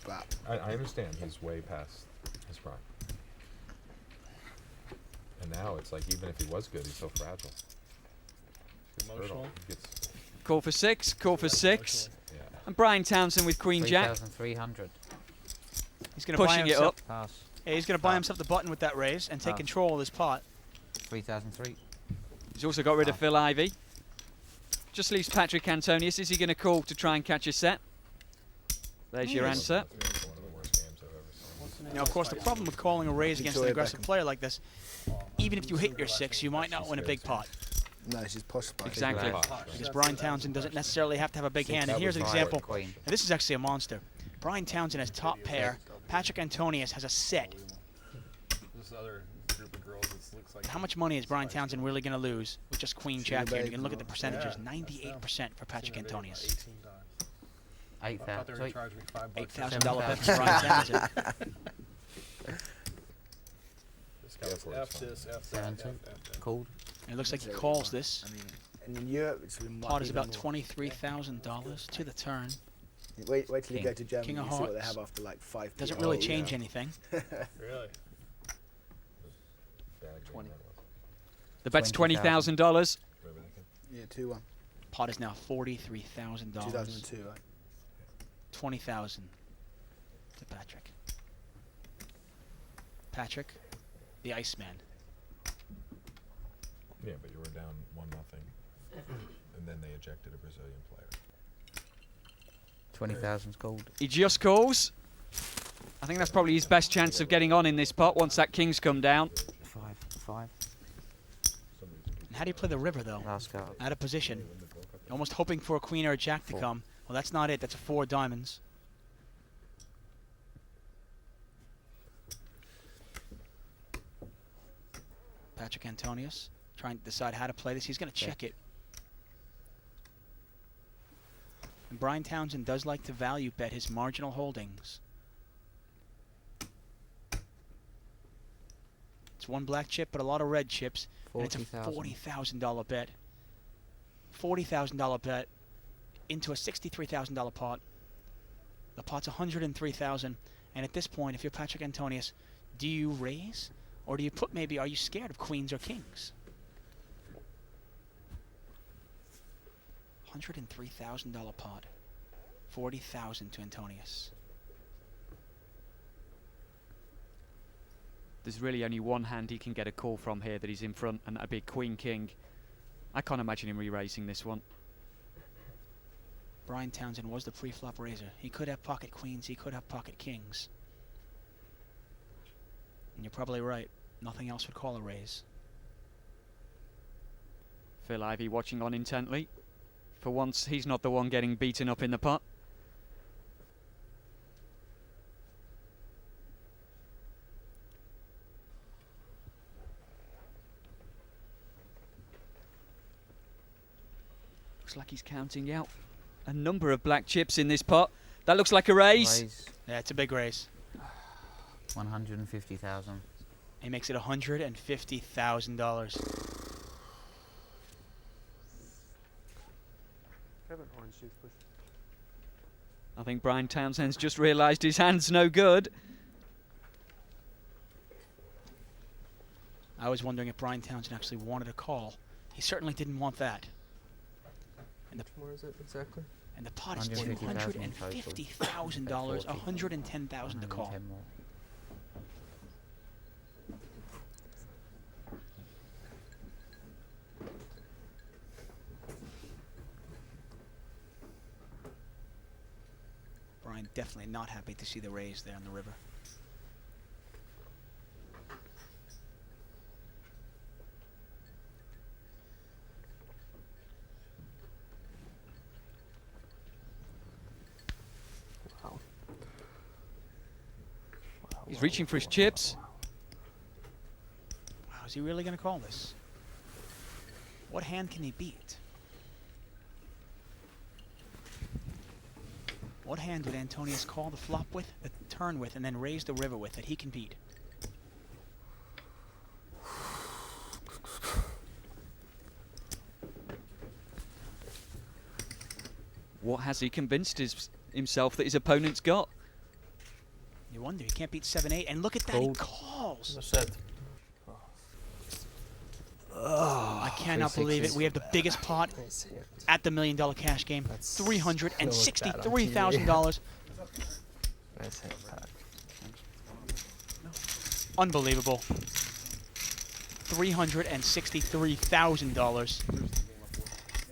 but I understand he's way past his prime. And now it's like, even if he was good, he's so fragile. Emotional. Call for 6, call for 6. Yeah. And Brian Townsend with Queen Jack. 3,300. He's going to buy Pushing it himself. up. Pass. Yeah, he's going to buy himself the button with that raise and take Pass. control of this pot. 3,003. He's also got rid of Phil Ivey. Just leaves Patrik Antonius. Is he going to call to try and catch a set? There's your Yes. answer. It's one of the worst games I've ever seen. Now, of course, the problem with calling a raise against an Enjoy it, aggressive Beckham. player like this, even if you hit your 6, you might not win a big pot. no, it's just posh spot. Exactly. Because Brian Townsend doesn't necessarily have to have a big hand. And That here's an was example. Queen. Now, this is actually a monster. Brian Townsend has top pair. Patrik Antonius has a set. This other group of girls that looks like. How much money is Brian Townsend really going to lose with just Queen Jack here? You can look at the percentages. Yeah. 98% for Patrik Antonius. 18 times. I thought they were 8,000. gonna charge me $5. $8,000 bet for Brian Townsend. This guy was F this, F that, F, F. Called. And it looks like he calls this. I mean, and in Europe, it's might Pot be is even about more. $23,000 to the turn. Wait till you go to Germany. King of You see what they hearts. have after like 5 Doesn't p.m. really Oh, change yeah. anything. Really? Bad game 20. that was. The bet's $20,000. $20,000. Yeah, 2-1. Pot is now $43,000. 2002, right? 20,000 to Patrik. Patrik, the Iceman. Yeah, but you were down 1-0, and then they ejected a Brazilian player. 20,000's called. He just calls. I think that's probably his best chance of getting on in this pot once that king's come down. 5. And how do you play the river, though? Last card. Out of position. Almost hoping for a queen or a jack to 4. come. Well, that's not it. That's a 4 diamonds. Patrik Antonius trying to decide how to play this. He's going to check it. And Brian Townsend does like to value bet his marginal holdings. It's one black chip, but a lot of red chips. And it's a $40,000 bet. $40,000 bet into a $63,000 pot. The pot's $103,000. And at this point, if you're Patrik Antonius, do you raise? Or do you put maybe, are you scared of queens or kings? $103,000 pot. $40,000 to Antonius. There's really only one hand he can get a call from here that he's in front, and that'd be Queen King. I can't imagine him re-raising this one. Brian Townsend was the pre-flop raiser. He could have pocket queens, he could have pocket kings. And you're probably right. Nothing else would call a raise. Phil Ivey watching on intently. For once, he's not the one getting beaten up in the pot. Looks like he's counting out a number of black chips in this pot. That looks like a raise. Raise. Yeah, it's a big raise. 150,000. He makes it $150,000. I think Brian Townsend's just realised his hand's no good. I was wondering if Brian Townsend actually wanted a call. He certainly didn't want that. And the Where is it exactly? and the pot is $150,000 in total. $250,000, $110,000 to call. 110 more. Brian definitely not happy to see the raise there on the river. Wow. He's reaching for his chips. Wow, is he really going to call this? What hand can he beat? What hand would Antonius call the flop with, the turn with, and then raise the river with that he can beat? What has he convinced himself that his opponent's got? You wonder. You can't beat 7-8. And look at that. He Fold. calls. The set. I cannot believe it. We have the biggest pot Nice hand. at the $1 million cash game. That's $363,000. Nice hand, Pat. Unbelievable. $363,000.